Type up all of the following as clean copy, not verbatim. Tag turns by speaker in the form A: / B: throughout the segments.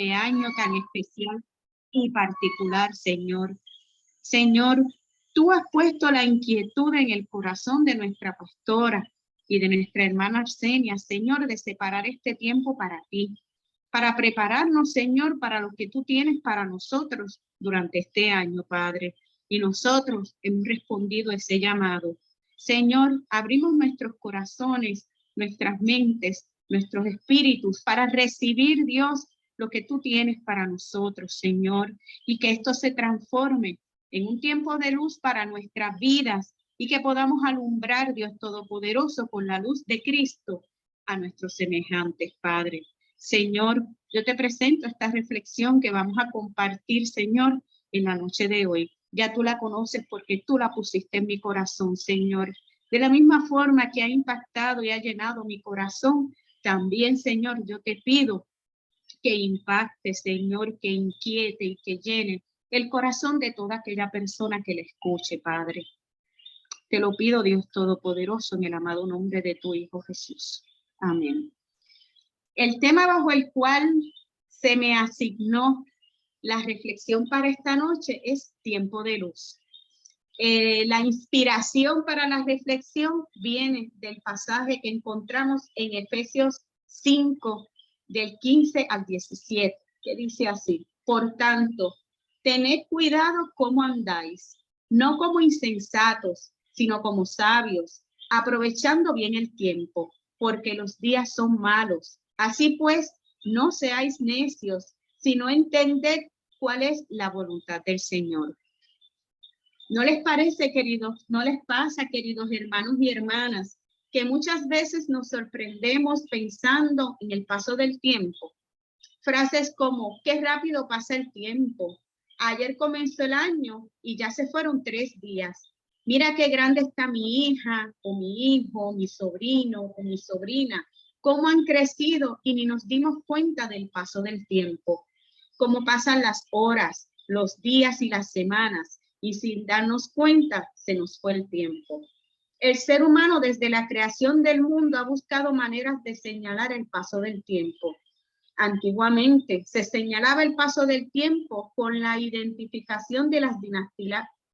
A: año tan especial y particular, Señor. Señor, tú has puesto la inquietud en el corazón de nuestra pastora y de nuestra hermana Arsenia, Señor, de separar este tiempo para ti, para prepararnos, Señor, para lo que tú tienes para nosotros durante este año, Padre. Y nosotros hemos respondido a ese llamado. Señor, abrimos nuestros corazones, nuestras mentes, nuestros espíritus para recibir, Dios, lo que tú tienes para nosotros, Señor, y que esto se transforme en un tiempo de luz para nuestras vidas y que podamos alumbrar, Dios Todopoderoso, con la luz de Cristo a nuestros semejantes, Padre. Señor, yo te presento esta reflexión que vamos a compartir, Señor, en la noche de hoy. Ya tú la conoces porque tú la pusiste en mi corazón, Señor. De la misma forma que ha impactado y ha llenado mi corazón, también, Señor, yo te pido que impacte, Señor, que inquiete y que llene el corazón de toda aquella persona que le escuche, Padre. Te lo pido, Dios Todopoderoso, en el amado nombre de tu Hijo Jesús. Amén. El tema bajo el cual se me asignó la reflexión para esta noche es tiempo de luz. La inspiración para la reflexión viene del pasaje que encontramos en Efesios 5, del 15 al 17, que dice así: por tanto, tened cuidado cómo andáis, no como insensatos, sino como sabios, aprovechando bien el tiempo, porque los días son malos. Así pues, no seáis necios, sino entended cuál es la voluntad del Señor. ¿No les parece, queridos, no les pasa, queridos hermanos y hermanas, que muchas veces nos sorprendemos pensando en el paso del tiempo? Frases como, qué rápido pasa el tiempo. Ayer comenzó el año y ya se fueron 3 días. Mira qué grande está mi hija, o mi hijo, mi sobrino, o mi sobrina. Cómo han crecido y ni nos dimos cuenta del paso del tiempo. Cómo pasan las horas, los días y las semanas. Y sin darnos cuenta, se nos fue el tiempo. El ser humano desde la creación del mundo ha buscado maneras de señalar el paso del tiempo. Antiguamente se señalaba el paso del tiempo con la identificación de las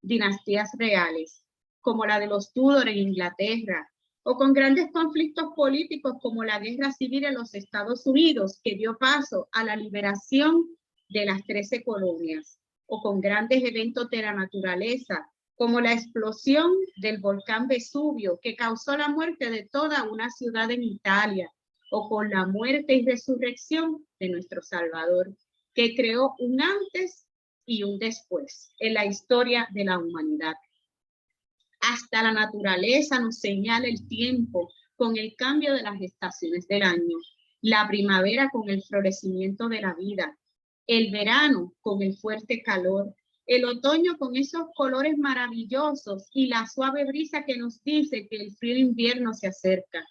A: dinastías reales, como la de los Tudor en Inglaterra, o con grandes conflictos políticos como la guerra civil en los Estados Unidos, que dio paso a la liberación de las 13 colonias, o con grandes eventos de la naturaleza, como la explosión del volcán Vesubio, que causó la muerte de toda una ciudad en Italia, o con la muerte y resurrección de nuestro Salvador, que creó un antes y un después en la historia de la humanidad. Hasta la naturaleza nos señala el tiempo con el cambio de las estaciones del año, la primavera con el florecimiento de la vida, el verano con el fuerte calor, el otoño con esos colores maravillosos y la suave brisa que nos dice que el frío invierno se acerca.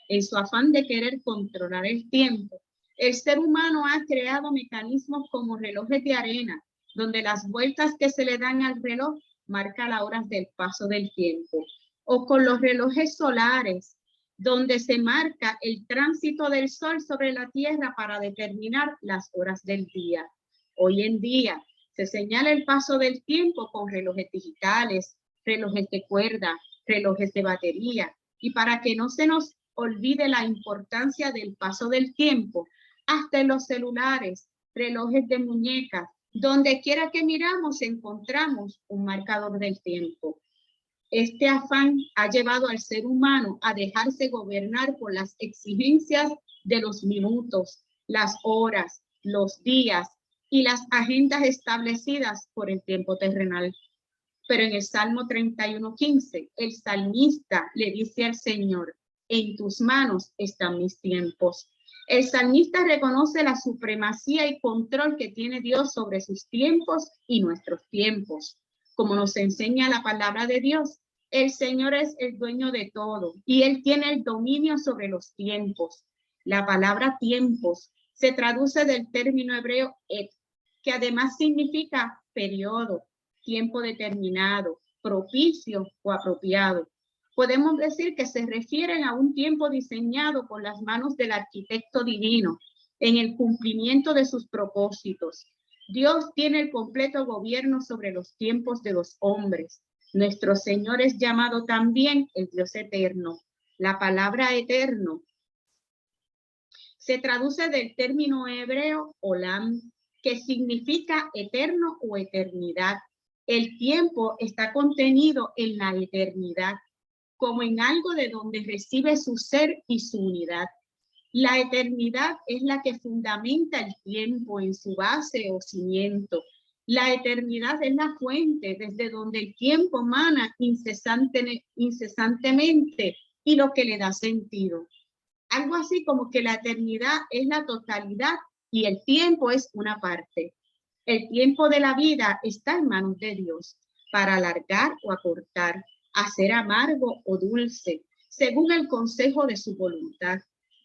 A: En su afán de querer controlar el tiempo, el ser humano ha creado mecanismos como relojes de arena, donde las vueltas que se le dan al reloj marcan las horas del paso del tiempo, o con los relojes solares, donde se marca el tránsito del sol sobre la tierra para determinar las horas del día. Hoy en día se señala el paso del tiempo con relojes digitales, relojes de cuerda, relojes de batería, y para que no se nos olvide la importancia del paso del tiempo, hasta en los celulares, relojes de muñeca, donde quiera que miramos encontramos un marcador del tiempo. Este afán ha llevado al ser humano a dejarse gobernar por las exigencias de los minutos, las horas, los días y las agendas establecidas por el tiempo terrenal. Pero en el Salmo 31:15, el salmista le dice al Señor: en tus manos están mis tiempos. El salmista reconoce la supremacía y control que tiene Dios sobre sus tiempos y nuestros tiempos. Como nos enseña la palabra de Dios, el Señor es el dueño de todo y Él tiene el dominio sobre los tiempos. La palabra tiempos se traduce del término hebreo et, que además significa periodo, tiempo determinado, propicio o apropiado. Podemos decir que se refieren a un tiempo diseñado por las manos del arquitecto divino, en el cumplimiento de sus propósitos. Dios tiene el completo gobierno sobre los tiempos de los hombres. Nuestro Señor es llamado también el Dios eterno. La palabra eterno se traduce del término hebreo olam, que significa eterno o eternidad. El tiempo está contenido en la eternidad, como en algo de donde recibe su ser y su unidad. La eternidad es la que fundamenta el tiempo en su base o cimiento. La eternidad es la fuente desde donde el tiempo mana incesantemente y lo que le da sentido. Algo así como que la eternidad es la totalidad y el tiempo es una parte. El tiempo de la vida está en manos de Dios para alargar o acortar, hacer amargo o dulce, según el consejo de su voluntad.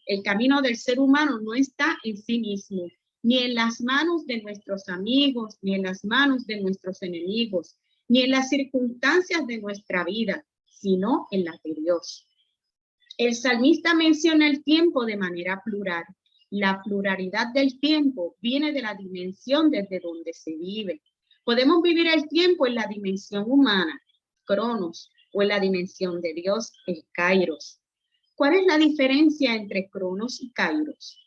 A: El camino del ser humano no está en sí mismo, ni en las manos de nuestros amigos, ni en las manos de nuestros enemigos, ni en las circunstancias de nuestra vida, sino en las de Dios. El salmista menciona el tiempo de manera plural. La pluralidad del tiempo viene de la dimensión desde donde se vive. Podemos vivir el tiempo en la dimensión humana, cronos, o en la dimensión de Dios, el kairos. ¿Cuál es la diferencia entre cronos y kairos?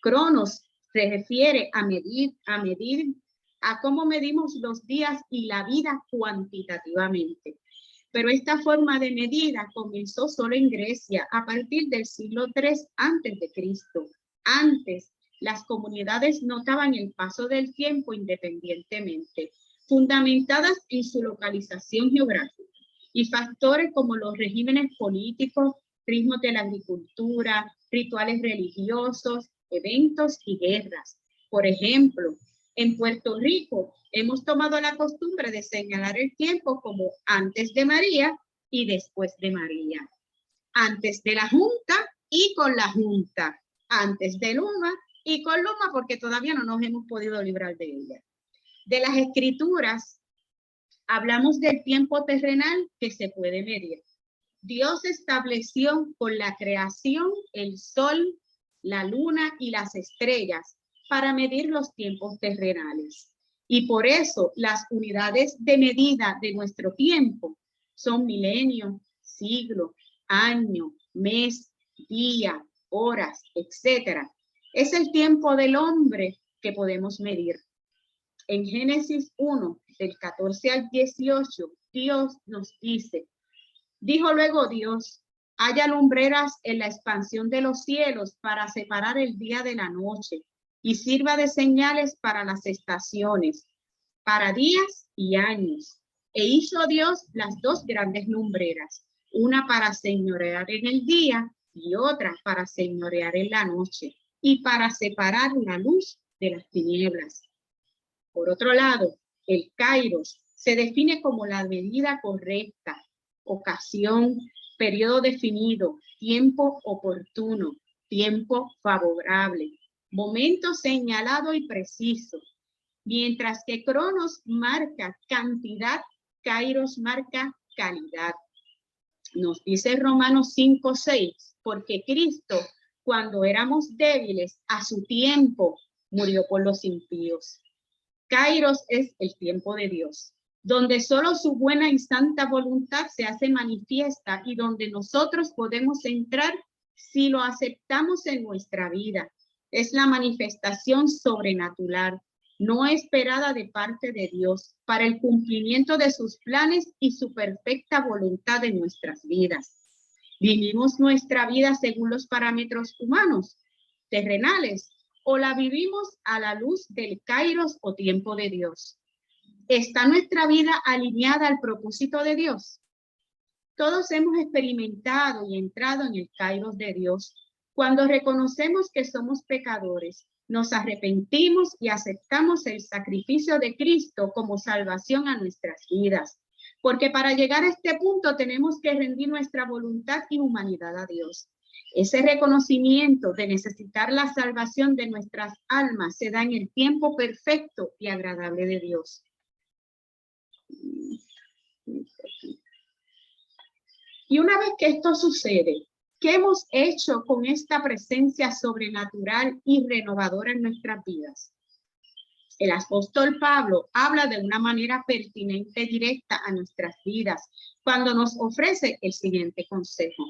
A: Cronos se refiere a medir a cómo medimos los días y la vida cuantitativamente. Pero esta forma de medida comenzó solo en Grecia a partir del siglo III a.C. Antes, las comunidades notaban el paso del tiempo independientemente, fundamentadas en su localización geográfica y factores como los regímenes políticos, ritmos de la agricultura, rituales religiosos, eventos y guerras. Por ejemplo, en Puerto Rico hemos tomado la costumbre de señalar el tiempo como antes de María y después de María. Antes de la Junta y con la Junta. Antes de Luma y con Luma porque todavía no nos hemos podido librar de ella. De las escrituras hablamos del tiempo terrenal que se puede medir. Dios estableció con la creación el sol, la luna y las estrellas para medir los tiempos terrenales. Y por eso las unidades de medida de nuestro tiempo son milenio, siglo, año, mes, día, horas, etc. Es el tiempo del hombre que podemos medir. En Génesis 1, del 14 al 18, Dios nos dice: dijo luego Dios, haya lumbreras en la expansión de los cielos para separar el día de la noche y sirva de señales para las estaciones, para días y años. E hizo Dios las dos grandes lumbreras, una para señorear en el día y otra para señorear en la noche, y para separar la luz de las tinieblas. Por otro lado, el kairos se define como la medida correcta, ocasión, periodo definido, tiempo oportuno, tiempo favorable, momento señalado y preciso. Mientras que cronos marca cantidad, kairos marca calidad. Nos dice Romanos 5:6, porque Cristo, cuando éramos débiles, a su tiempo murió por los impíos. Kairos es el tiempo de Dios, donde solo su buena y santa voluntad se hace manifiesta y donde nosotros podemos entrar si lo aceptamos en nuestra vida. Es la manifestación sobrenatural, no esperada de parte de Dios, para el cumplimiento de sus planes y su perfecta voluntad en nuestras vidas. ¿Vivimos nuestra vida según los parámetros humanos, terrenales, o la vivimos a la luz del kairos o tiempo de Dios? ¿Está nuestra vida alineada al propósito de Dios? Todos hemos experimentado y entrado en el kairos de Dios. Cuando reconocemos que somos pecadores, nos arrepentimos y aceptamos el sacrificio de Cristo como salvación a nuestras vidas. Porque para llegar a este punto tenemos que rendir nuestra voluntad y humanidad a Dios. Ese reconocimiento de necesitar la salvación de nuestras almas se da en el tiempo perfecto y agradable de Dios. Y una vez que esto sucede, ¿Qué hemos hecho con esta presencia sobrenatural y renovadora en nuestras vidas? El apóstol Pablo habla de una manera pertinente y directa a nuestras vidas cuando nos ofrece el siguiente consejo.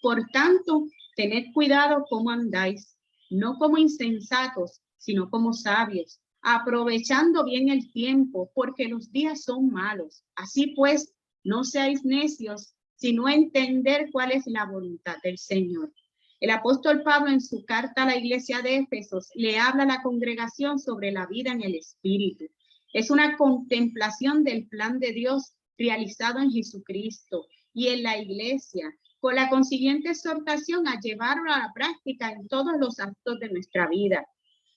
A: Por tanto, tened cuidado cómo andáis, no como insensatos, sino como sabios, aprovechando bien el tiempo, porque los días son malos. Así pues, no seáis necios, sino entender cuál es la voluntad del Señor. El apóstol Pablo en su carta a la iglesia de Éfesos le habla a la congregación sobre la vida en el Espíritu. Es una contemplación del plan de Dios realizado en Jesucristo y en la iglesia, con la consiguiente exhortación a llevarlo a la práctica en todos los actos de nuestra vida.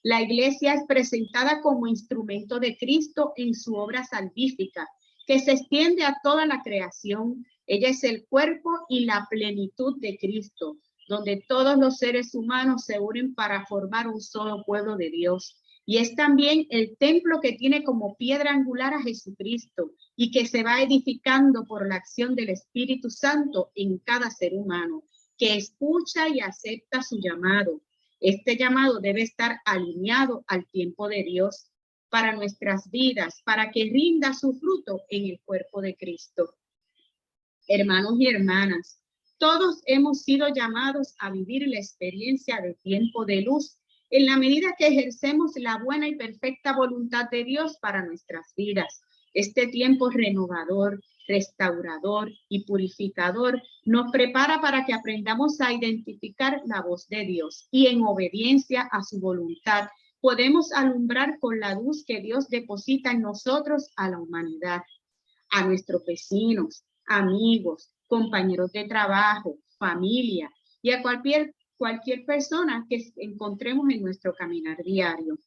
A: La iglesia es presentada como instrumento de Cristo en su obra salvífica, que se extiende a toda la creación. Ella es el cuerpo y la plenitud de Cristo, donde todos los seres humanos se unen para formar un solo pueblo de Dios. Y es también el templo que tiene como piedra angular a Jesucristo y que se va edificando por la acción del Espíritu Santo en cada ser humano, que escucha y acepta su llamado. Este llamado debe estar alineado al tiempo de Dios para nuestras vidas, para que rinda su fruto en el cuerpo de Cristo. Hermanos y hermanas, todos hemos sido llamados a vivir la experiencia de tiempo de luz en la medida que ejercemos la buena y perfecta voluntad de Dios para nuestras vidas. Este tiempo renovador, restaurador y purificador nos prepara para que aprendamos a identificar la voz de Dios y en obediencia a su voluntad podemos alumbrar con la luz que Dios deposita en nosotros a la humanidad, a nuestros vecinos, amigos, compañeros de trabajo, familia y a cualquier persona que encontremos en nuestro caminar diario.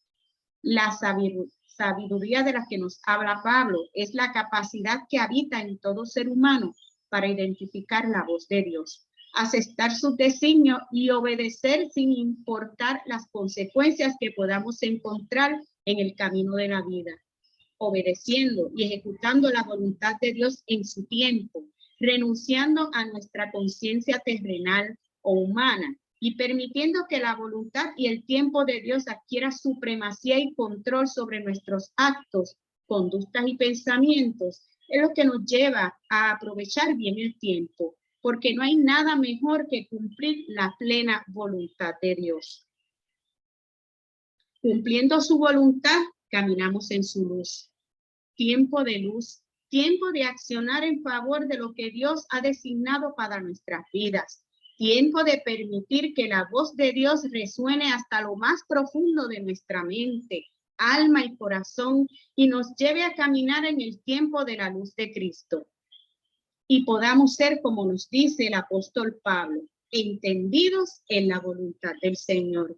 A: La sabiduría de la que nos habla Pablo es la capacidad que habita en todo ser humano para identificar la voz de Dios, aceptar sus designios y obedecer sin importar las consecuencias que podamos encontrar en el camino de la vida, obedeciendo y ejecutando la voluntad de Dios en su tiempo, renunciando a nuestra conciencia terrenal o humana y permitiendo que la voluntad y el tiempo de Dios adquiera supremacía y control sobre nuestros actos, conductas y pensamientos, es lo que nos lleva a aprovechar bien el tiempo, porque no hay nada mejor que cumplir la plena voluntad de Dios. Cumpliendo su voluntad, caminamos en su luz. Tiempo de luz, tiempo de accionar en favor de lo que Dios ha designado para nuestras vidas. Tiempo de permitir que la voz de Dios resuene hasta lo más profundo de nuestra mente, alma y corazón y nos lleve a caminar en el tiempo de la luz de Cristo. Y podamos ser, como nos dice el apóstol Pablo, entendidos en la voluntad del Señor.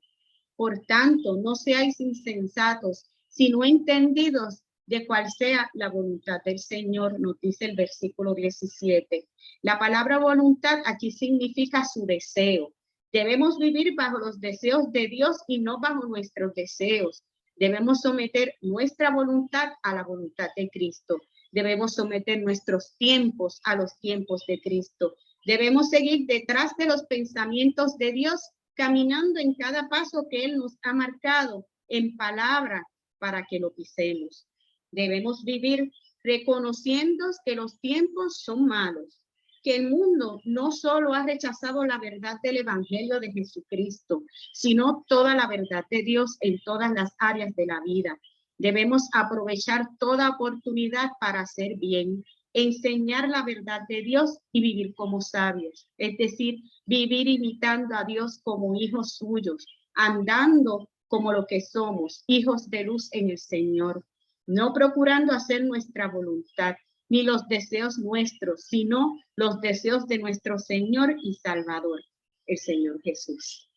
A: Por tanto, no seáis insensatos, sino entendidos de cuál sea la voluntad del Señor, nos dice el versículo 17. La palabra voluntad aquí significa su deseo. Debemos vivir bajo los deseos de Dios y no bajo nuestros deseos. Debemos someter nuestra voluntad a la voluntad de Cristo. Debemos someter nuestros tiempos a los tiempos de Cristo. Debemos seguir detrás de los pensamientos de Dios, caminando en cada paso que Él nos ha marcado en palabra para que lo pisemos. Debemos vivir reconociendo que los tiempos son malos, que el mundo no solo ha rechazado la verdad del Evangelio de Jesucristo, sino toda la verdad de Dios en todas las áreas de la vida. Debemos aprovechar toda oportunidad para hacer bien, enseñar la verdad de Dios y vivir como sabios, es decir, vivir imitando a Dios como hijos suyos, andando como lo que somos, hijos de luz en el Señor, no procurando hacer nuestra voluntad, ni los deseos nuestros, sino los deseos de nuestro Señor y Salvador, el Señor Jesús.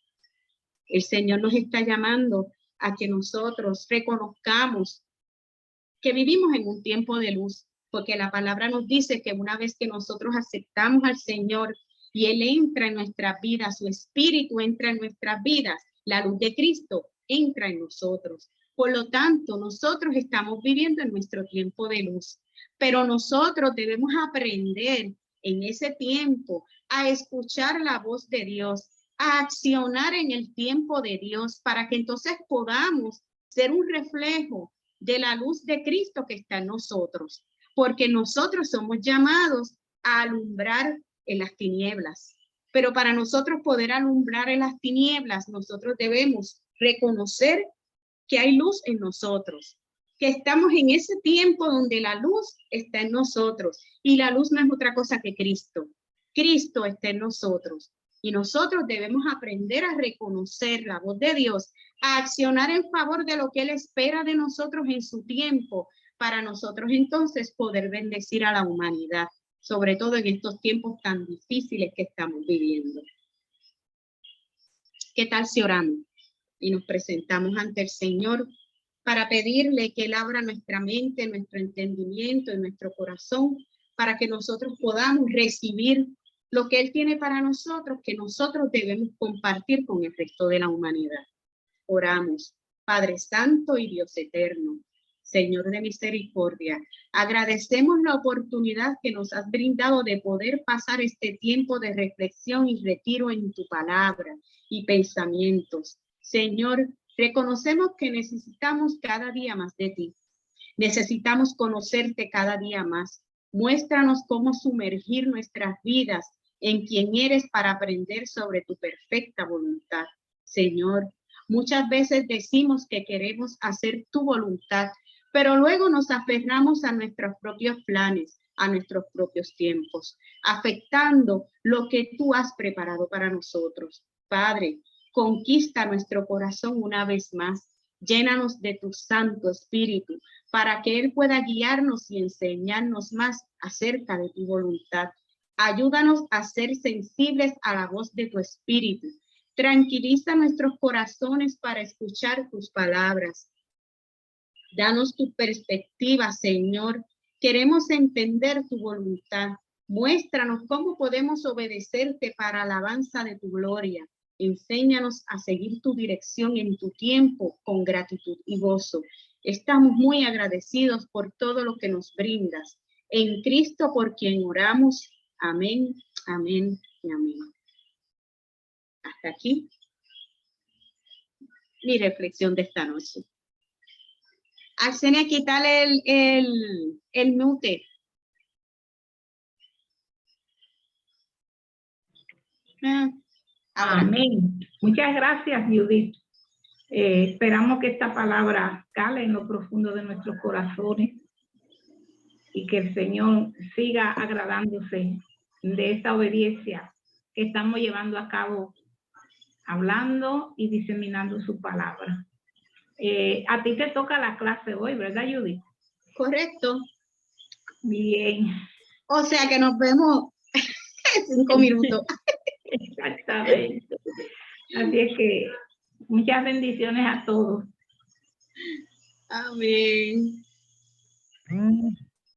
A: El Señor nos está llamando a que nosotros reconozcamos que vivimos en un tiempo de luz, porque la palabra nos dice que una vez que nosotros aceptamos al Señor y Él entra en nuestras vidas, su Espíritu entra en nuestras vidas, la luz de Cristo entra en nosotros. Por lo tanto, nosotros estamos viviendo en nuestro tiempo de luz, pero nosotros debemos aprender en ese tiempo a escuchar la voz de Dios, a accionar en el tiempo de Dios, para que entonces podamos ser un reflejo de la luz de Cristo que está en nosotros, porque nosotros somos llamados a alumbrar en las tinieblas. Pero para nosotros poder alumbrar en las tinieblas, nosotros debemos reconocer que hay luz en nosotros, que estamos en ese tiempo donde la luz está en nosotros, y la luz no es otra cosa que Cristo. Cristo está en nosotros, y nosotros debemos aprender a reconocer la voz de Dios, a accionar en favor de lo que Él espera de nosotros en su tiempo, para nosotros entonces poder bendecir a la humanidad, sobre todo en estos tiempos tan difíciles que estamos viviendo. ¿Qué tal si oramos y nos presentamos ante el Señor para pedirle que Él abra nuestra mente, nuestro entendimiento y nuestro corazón, para que nosotros podamos recibir lo que Él tiene para nosotros, que nosotros debemos compartir con el resto de la humanidad? Oramos. Padre Santo y Dios eterno, Señor de misericordia, agradecemos la oportunidad que nos has brindado de poder pasar este tiempo de reflexión y retiro en tu palabra y pensamientos. Señor, reconocemos que necesitamos cada día más de ti. Necesitamos conocerte cada día más. Muéstranos cómo sumergir nuestras vidas en quien eres para aprender sobre tu perfecta voluntad. Señor, muchas veces decimos que queremos hacer tu voluntad, pero luego nos aferramos a nuestros propios planes, a nuestros propios tiempos, afectando lo que tú has preparado para nosotros. Padre, conquista nuestro corazón una vez más. Llénanos de tu Santo Espíritu para que Él pueda guiarnos y enseñarnos más acerca de tu voluntad. Ayúdanos a ser sensibles a la voz de tu Espíritu. Tranquiliza nuestros corazones para escuchar tus palabras. Danos tu perspectiva, Señor. Queremos entender tu voluntad. Muéstranos cómo podemos obedecerte para alabanza de tu gloria. Enséñanos a seguir tu dirección en tu tiempo con gratitud y gozo. Estamos muy agradecidos por todo lo que nos brindas. En Cristo, por quien oramos. Amén, amén y amén. Hasta aquí mi reflexión de esta noche. Arsenia, quítale el mute.
B: Amén. Muchas gracias, Judith. Esperamos que esta palabra cale en lo profundo de nuestros corazones y que el Señor siga agradándose de esta obediencia que estamos llevando a cabo, hablando y diseminando su palabra. A ti te toca la clase hoy, ¿verdad, Judith?
A: Correcto.
B: Bien.
A: O sea que nos vemos en 5 minutos.
B: Exactamente. Así es que muchas bendiciones a todos.
A: Amén.